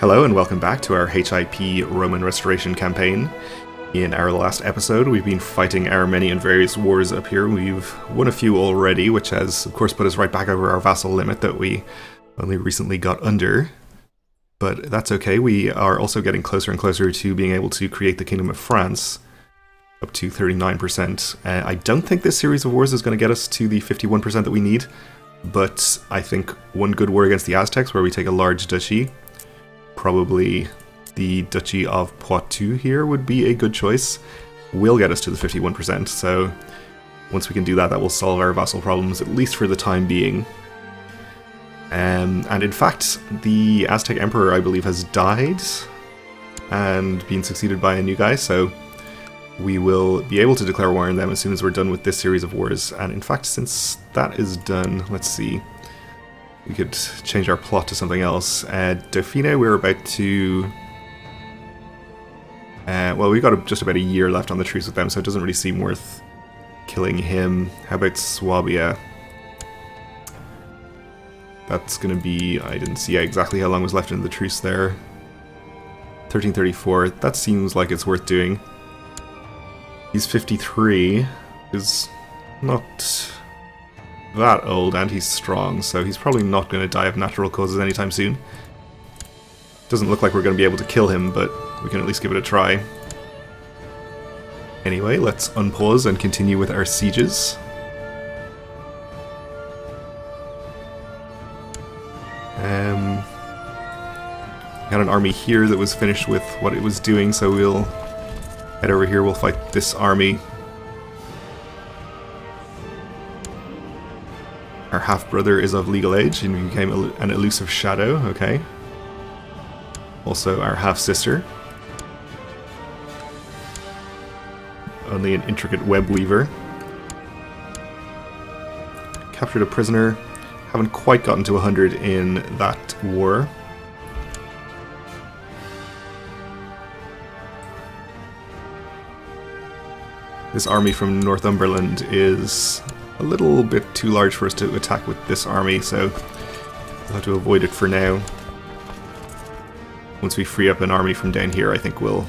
Hello and welcome back to our HIP Roman Restoration campaign. In our last episode, we've been fighting Armenian various wars up here. We've won a few already, which has, of course, put us right back over our vassal limit that we only recently got under. But that's okay, we are also getting closer and closer to being able to create the Kingdom of France, up to 39%. I don't think this series of wars is going to get us to the 51% that we need, but I think one good war against the Aztecs, where we take a large duchy, probably the Duchy of Poitou here would be a good choice, will get us to the 51%, so once we can do that, that will solve our vassal problems, at least for the time being. And in fact, the Aztec Emperor, I believe, has died and been succeeded by a new guy, so we will be able to declare war on them as soon as we're done with this series of wars. And in fact, since that is done, let's see, we could change our plot to something else. Dauphine, we're about to... well, we've got just about a year left on the truce with them, so it doesn't really seem worth killing him. How about Swabia? That's going to be... I didn't see exactly how long was left in the truce there. 1334. That seems like it's worth doing. He's 53. Is not that old, and he's strong, so he's probably not going to die of natural causes anytime soon. Doesn't look like we're going to be able to kill him, but we can at least give it a try. Anyway, let's unpause and continue with our sieges. Got an army here that was finished with what it was doing, so we'll head over here, we'll fight this army. Our half-brother is of legal age and became an elusive shadow, okay. Also our half-sister. Only an intricate web weaver. Captured a prisoner. Haven't quite gotten to 100 in that war. This army from Northumberland is a little bit too large for us to attack with this army, so we'll have to avoid it for now. Once we free up an army from down here, I think we'll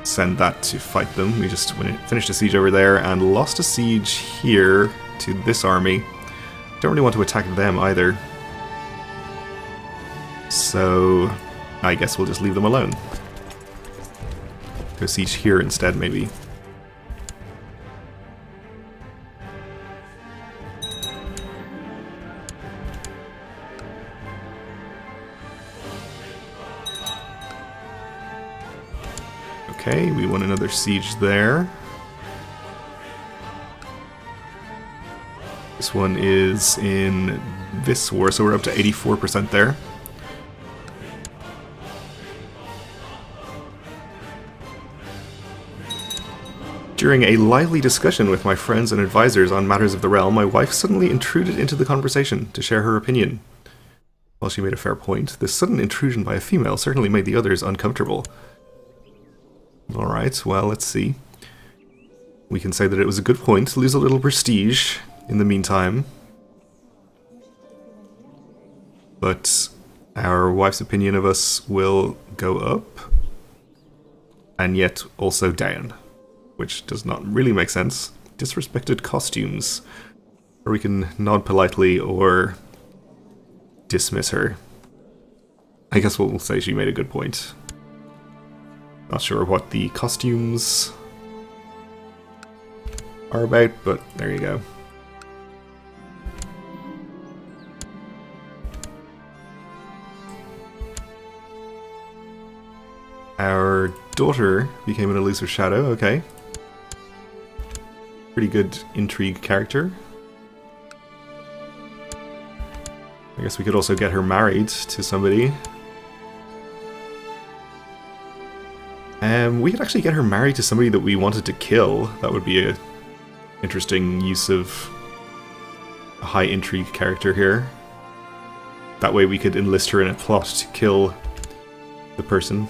send that to fight them. We just finished a siege over there and lost a siege here to this army. Don't really want to attack them either, so I guess we'll just leave them alone. Go siege here instead, maybe. Okay, we won another siege there. This one is in this war, so we're up to 84% there. During a lively discussion with my friends and advisors on matters of the realm, my wife suddenly intruded into the conversation to share her opinion. While she made a fair point, this sudden intrusion by a female certainly made the others uncomfortable. Alright, well, let's see. We can say that it was a good point to lose a little prestige in the meantime. But our wife's opinion of us will go up, and yet also down, which does not really make sense. Disrespected costumes. Or we can nod politely or dismiss her. I guess we'll say she made a good point. Not sure what the costumes are about, but there you go. Our daughter became an elusive shadow, okay. Pretty good intrigue character. I guess we could also get her married to somebody. We could actually get her married to somebody that we wanted to kill. That would be an interesting use of a high intrigue character here. That way we could enlist her in a plot to kill the person.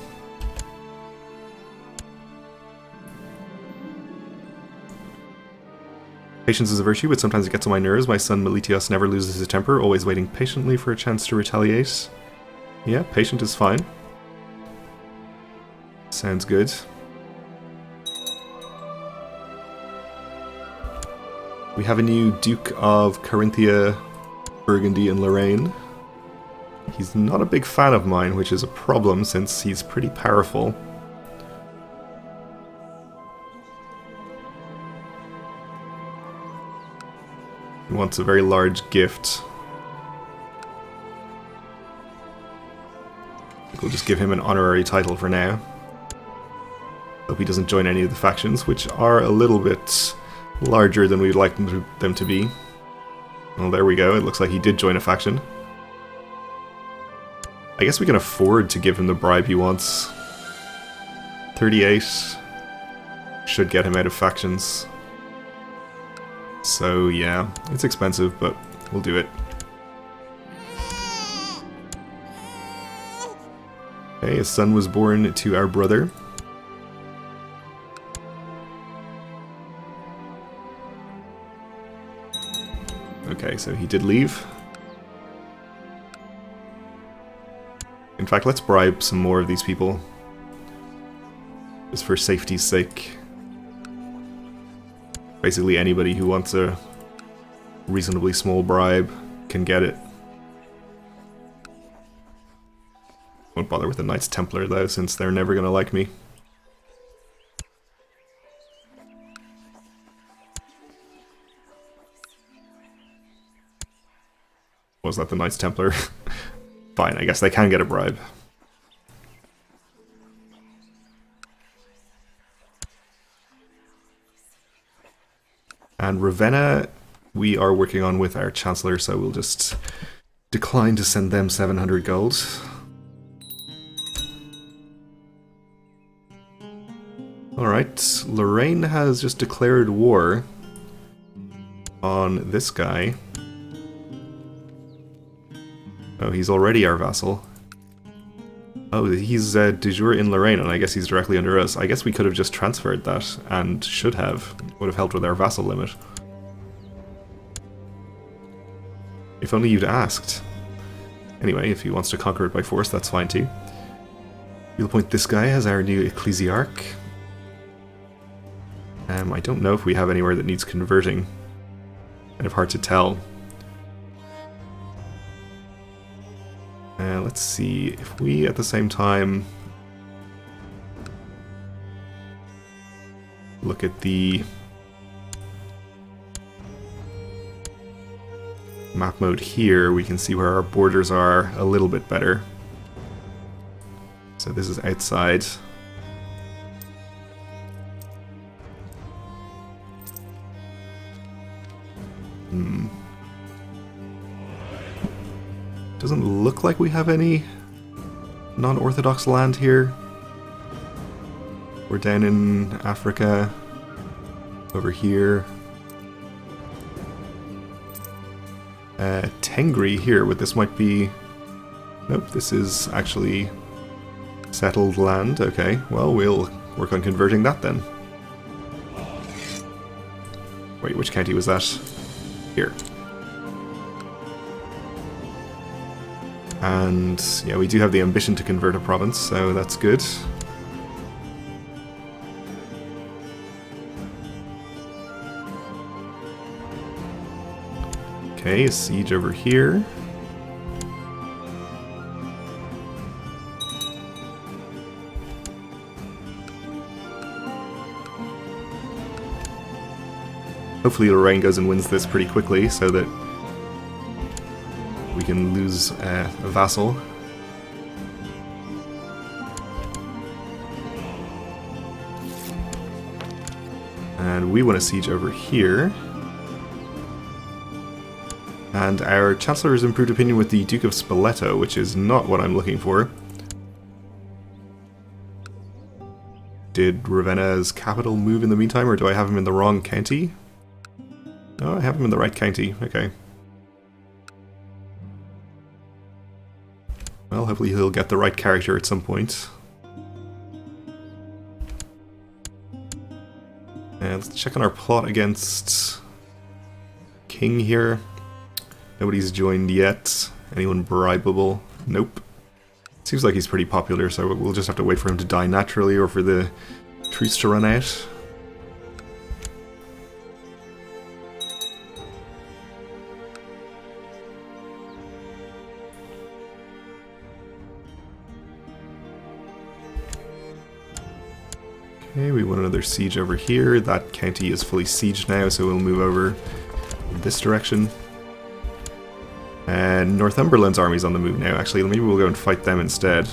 Patience is a virtue, but sometimes it gets on my nerves. My son Melitios never loses his temper, always waiting patiently for a chance to retaliate. Yeah, patient is fine. Sounds good. We have a new Duke of Carinthia, Burgundy, and Lorraine. He's not a big fan of mine, which is a problem since he's pretty powerful. He wants a very large gift. We'll just give him an honorary title for now. Hope he doesn't join any of the factions, which are a little bit larger than we'd like them to be. Well, there we go. It looks like he did join a faction. I guess we can afford to give him the bribe he wants. 38 should get him out of factions. So yeah, it's expensive, but we'll do it. Okay, a son was born to our brother. Okay, so he did leave. In fact, let's bribe some more of these people. Just for safety's sake. Basically anybody who wants a reasonably small bribe can get it. Won't bother with the Knights Templar though, since they're never gonna like me. Was that the Knights Templar? Fine, I guess they can get a bribe. And Ravenna, we are working on with our Chancellor, so we'll just decline to send them 700 gold. Alright, Lorraine has just declared war on this guy. Oh, he's already our vassal. Oh, he's de jure in Lorraine, and I guess he's directly under us. I guess we could have just transferred that, and should have. Would have helped with our vassal limit. If only you'd asked. Anyway, if he wants to conquer it by force, that's fine too. We'll appoint this guy as our new ecclesiarch. I don't know if we have anywhere that needs converting. Kind of hard to tell. Let's see, if we at the same time look at the map mode here, we can see where our borders are a little bit better. So this is outside. Doesn't look like we have any non-Orthodox land here. We're down in Africa, over here. Tengri here, but this might be... Nope, this is actually settled land. Okay, well, we'll work on converting that then. Wait, which county was that? Here. And yeah, we do have the ambition to convert a province, so that's good. Okay, a siege over here. Hopefully Lorraine goes and wins this pretty quickly so that we can lose a vassal. And we want a siege over here. And our Chancellor has improved opinion with the Duke of Spoleto, which is not what I'm looking for. Did Ravenna's capital move in the meantime, or do I have him in the wrong county? Oh, I have him in the right county. Okay. Well, hopefully he'll get the right character at some point. And let's check on our plot against king here. Nobody's joined yet. Anyone bribable? Nope. Seems like he's pretty popular, so we'll just have to wait for him to die naturally or for the truce to run out. Okay, we want another siege over here. That county is fully sieged now, so we'll move over in this direction. And Northumberland's army's on the move now. Actually, maybe we'll go and fight them instead.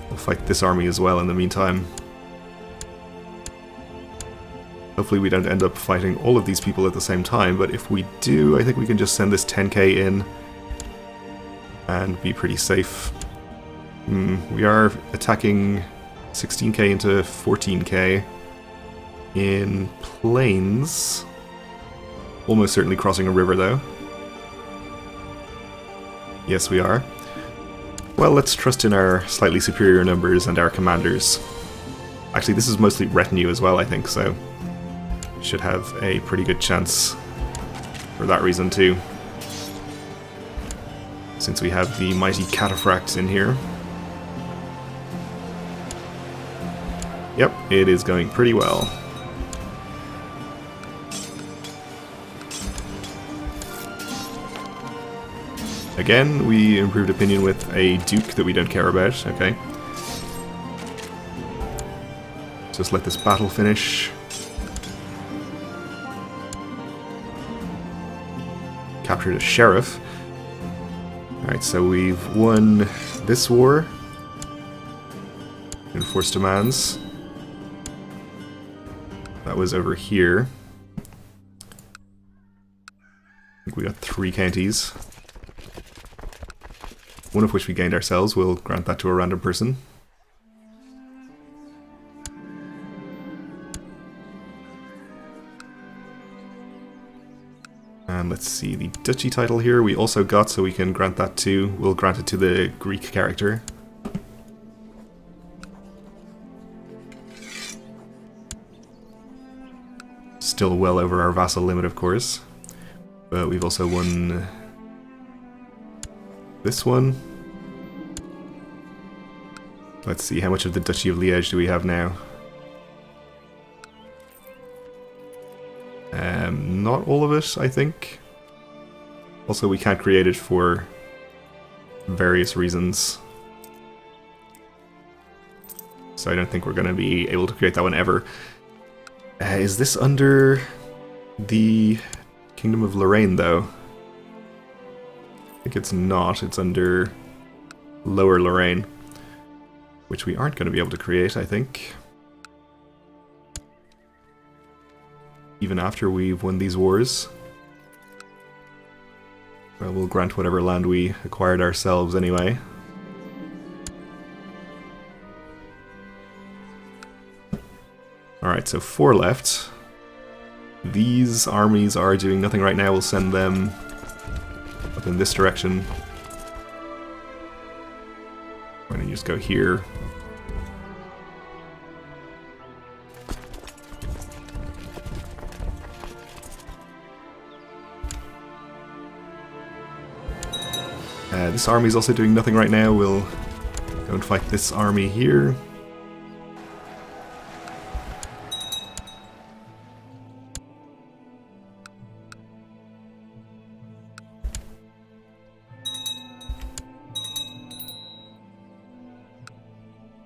We'll fight this army as well in the meantime. Hopefully we don't end up fighting all of these people at the same time, but if we do, I think we can just send this 10k in and be pretty safe. We are attacking 16k into 14k in plains. Almost certainly crossing a river though. Yes, we are. Well, let's trust in our slightly superior numbers and our commanders. Actually, this is mostly retinue as well, I think, so should have a pretty good chance for that reason too. Since we have the mighty cataphracts in here. Yep, it is going pretty well. Again, we improved opinion with a duke that we don't care about. Okay. Just let this battle finish. Captured a sheriff. Alright, so we've won this war. Enforced demands. That was over here. I think we got 3 counties. One of which we gained ourselves. We'll grant that to a random person. And let's see, the duchy title here we also got, so we can grant that to, we'll grant it to the Greek character. Still well over our vassal limit, of course. But we've also won this one. Let's see, how much of the Duchy of Liège do we have now? Not all of it, I think. Also, we can't create it for various reasons. So I don't think we're going to be able to create that one ever. Is this under the Kingdom of Lorraine, though? I think it's not. It's under Lower Lorraine, which we aren't going to be able to create, I think. Even after we've won these wars. Well, we'll grant whatever land we acquired ourselves anyway. Alright, so 4 left. These armies are doing nothing right now. We'll send them up in this direction. Why don't you just go here? This army's also doing nothing right now. We'll go and fight this army here.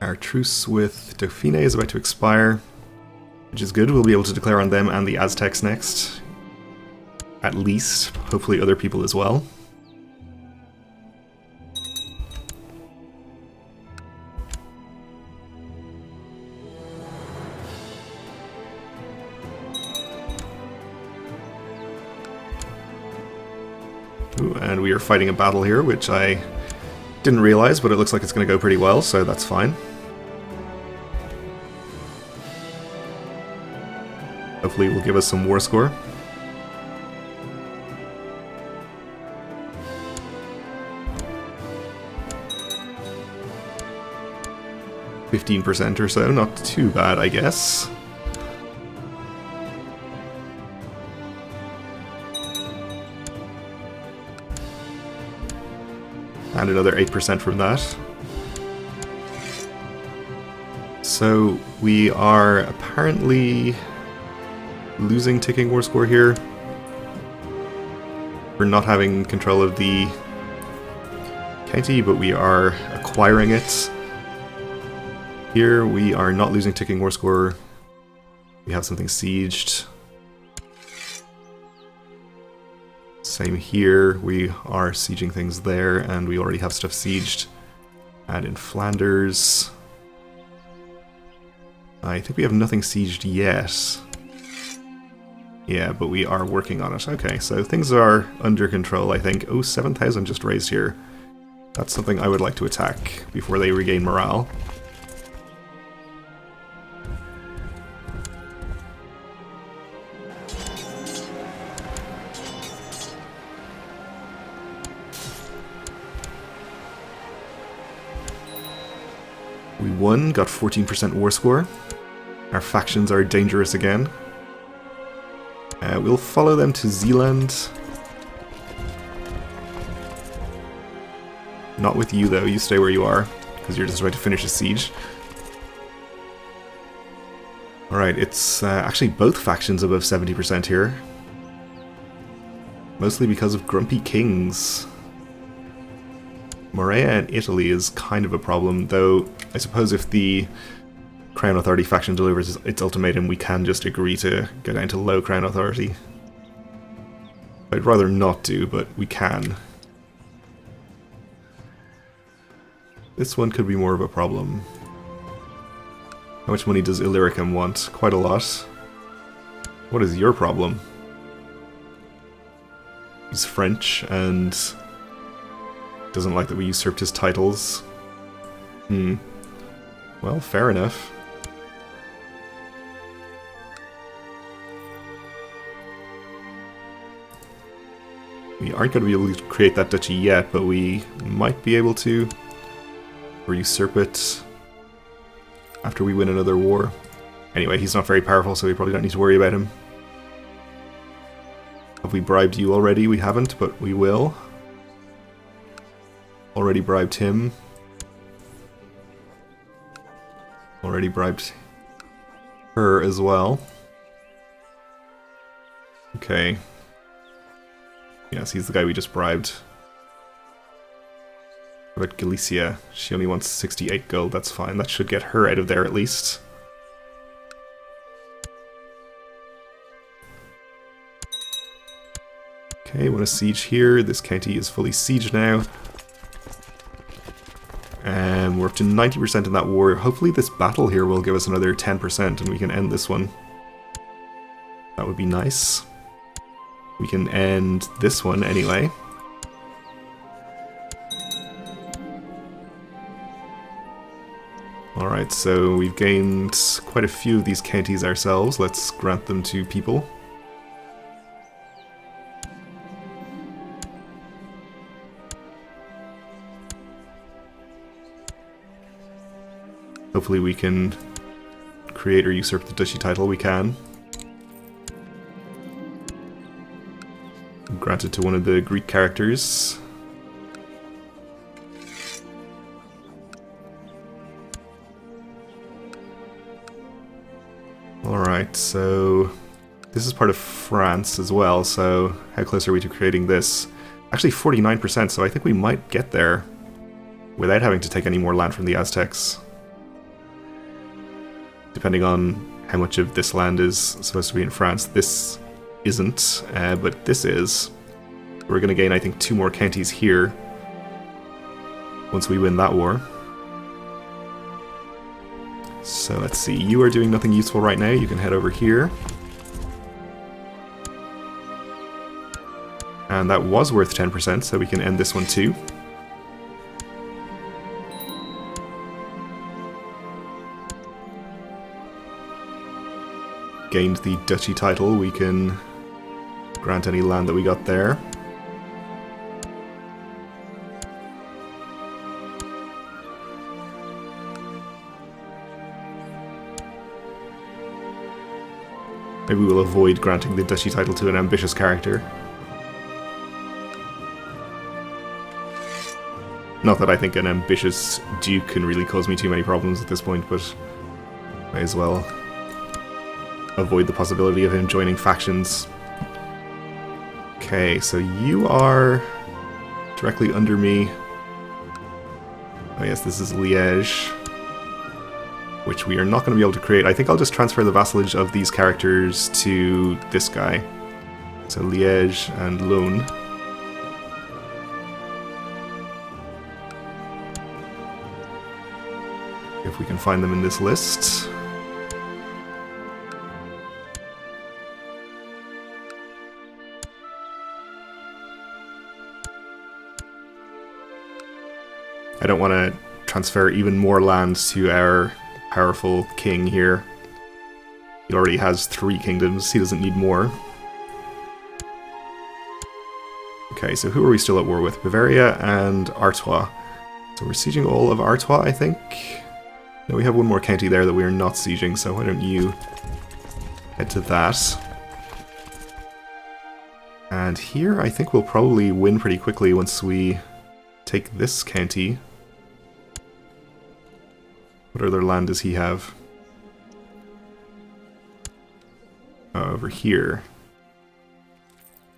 Our truce with Dauphine is about to expire, which is good. We'll be able to declare on them and the Aztecs next. At least. Hopefully other people as well. Ooh, and we are fighting a battle here, which I didn't realize, but it looks like it's going to go pretty well, so that's fine. Hopefully it will give us some war score. %, or so, not too bad, I guess. and another 8% from that. So we are apparently losing ticking war score here. We're not having control of the county, but we are acquiring it. Here we are not losing ticking war score. We have something sieged. Same here, we are sieging things there, and we already have stuff sieged. And in Flanders, I think we have nothing sieged yet. Yeah, but we are working on it. Okay, so things are under control, I think. Oh, 7,000 just raised here. That's something I would like to attack before they regain morale. We won, got 14% war score. Our factions are dangerous again. We'll follow them to Zealand. Not with you though, you stay where you are, because you're just about to finish a siege. Alright, it's actually both factions above 70% here. Mostly because of grumpy kings. Morea in Italy is kind of a problem, though I suppose if the Crown Authority faction delivers its ultimatum, we can just agree to go down to low Crown Authority. I'd rather not do, but we can. This one could be more of a problem. How much money does Illyricum want? Quite a lot. What is your problem? He's French and doesn't like that we usurped his titles. Well, fair enough. We aren't going to be able to create that duchy yet, but we might be able to. Or usurp it after we win another war. Anyway, he's not very powerful, so we probably don't need to worry about him. Have we bribed you already? We haven't, but we will. Already bribed him. Already bribed her as well. Okay. Yes, he's the guy we just bribed. What about Galicia? She only wants 68 gold, that's fine. That should get her out of there at least. Okay, want to siege here. This county is fully sieged now. And we're up to 90% in that war. Hopefully this battle here will give us another 10% and we can end this one. That would be nice. We can end this one anyway. Alright, so we've gained quite a few of these counties ourselves. Let's grant them to people. Hopefully we can create or usurp the duchy title. We can. Grant it to one of the Greek characters. Alright, so this is part of France as well, so how close are we to creating this? Actually 49%, so I think we might get there without having to take any more land from the Aztecs. Depending on how much of this land is supposed to be in France. This isn't, but this is. We're going to gain, I think, 2 more counties here once we win that war. So let's see, you are doing nothing useful right now, you can head over here. And that was worth 10%, so we can end this one too. Gained the duchy title, we can grant any land that we got there. Maybe we'll avoid granting the duchy title to an ambitious character. Not that I think an ambitious duke can really cause me too many problems at this point, but may as well avoid the possibility of him joining factions. Okay, so you are directly under me. Oh yes, this is Liège, which we are not going to be able to create. I think I'll just transfer the vassalage of these characters to this guy. So Liège and Lone. If we can find them in this list. I don't want to transfer even more land to our powerful king here. He already has 3 kingdoms, he doesn't need more. Okay, so who are we still at war with? Bavaria and Artois. So we're sieging all of Artois, I think. No, we have one more county there that we are not sieging, so why don't you head to that. And here I think we'll probably win pretty quickly once we take this county. What other land does he have? Oh, over here.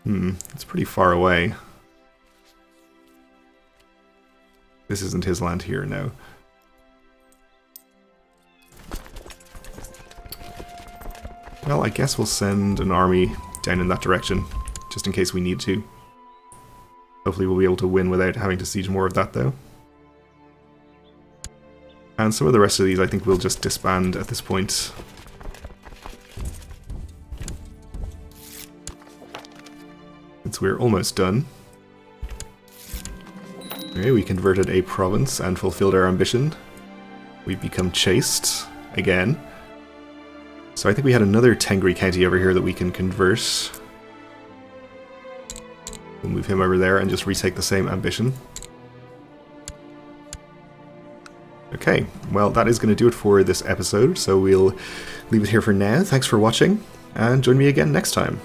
It's pretty far away. This isn't his land here, no. Well, I guess we'll send an army down in that direction, just in case we need to. Hopefully we'll be able to win without having to siege more of that, though. And some of the rest of these I think we'll just disband at this point. Since we're almost done. Okay, we converted a province and fulfilled our ambition. We've become chaste again. So I think we had another Tengri county over here that we can convert. We'll move him over there and just retake the same ambition. Okay, well that is going to do it for this episode, so we'll leave it here for now. Thanks for watching, and join me again next time.